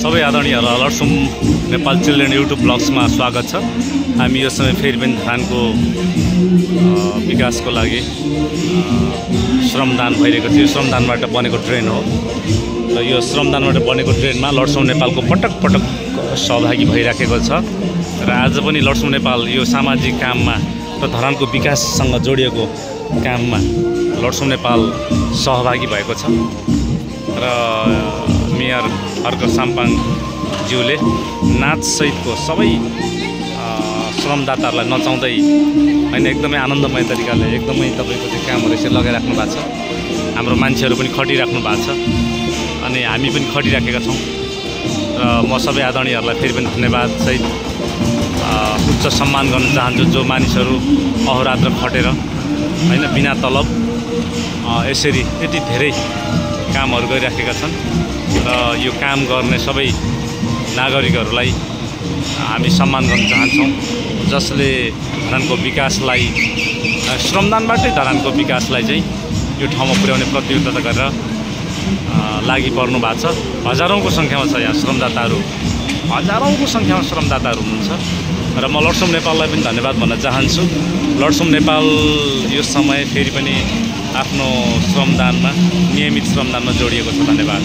सबै आदरणीयहरूलाई लड्सुम Nepal children YouTube ब्लग्समा स्वागत छ। हामी यो समय फेरि पनि धरानको विकासको लागि श्रमदान भइरहेको थियो। श्रमदानबाट बनेको ट्रेन हो र यो श्रमदानबाट बनेको ट्रेनमा लड्सुम नेपालको पटक पटक सहभागी भइराखेको छ र आज पनि लड्सुम नेपाल यो सामाजिक काममा र धरानको विकाससँग जोडिएको काममा लड्सुम नेपाल सहभागी भएको छ र मेयर अर्क साम्पाङज्यूले नाचसहितको सबै श्रमदाताहरूलाई नचाउँदै होइन एकदमै आनन्दमय तरिकाले एकदमै तपाईँको त्यो कामहरू यसरी लगाइराख्नु भएको छ। हाम्रो मान्छेहरू पनि खटिराख्नु भएको छ अनि हामी पनि खटिराखेका छौँ र म सबै आदरणीयहरूलाई फेरि पनि धन्यवाद सहित उच्च सम्मान गर्न चाहन्छु जो मानिसहरू अहोरात्र खटेर होइन बिना तलब यसरी यति धेरै कामहरू गरिराखेका छन् र यो काम गर्ने सबै नागरिकहरूलाई हामी सम्मान गर्न चाहन्छौँ जसले धरानको विकासलाई श्रमदानबाटै धरानको विकासलाई चाहिँ यो ठाउँमा पुर्याउने प्रतिबद्धता गरेर लागि पर्नु भएको छ। हजारौँको सङ्ख्यामा छ यहाँ श्रमदाताहरू, हजारौँको सङ्ख्यामा श्रमदाताहरू हुनुहुन्छ र म लड्सुम नेपाललाई पनि धन्यवाद भन्न चाहन्छु। लड्सुम नेपाल यो समय फेरि पनि आफ्नो श्रमदानमा नियमित श्रमदानमा जोडिएको छ। धन्यवाद।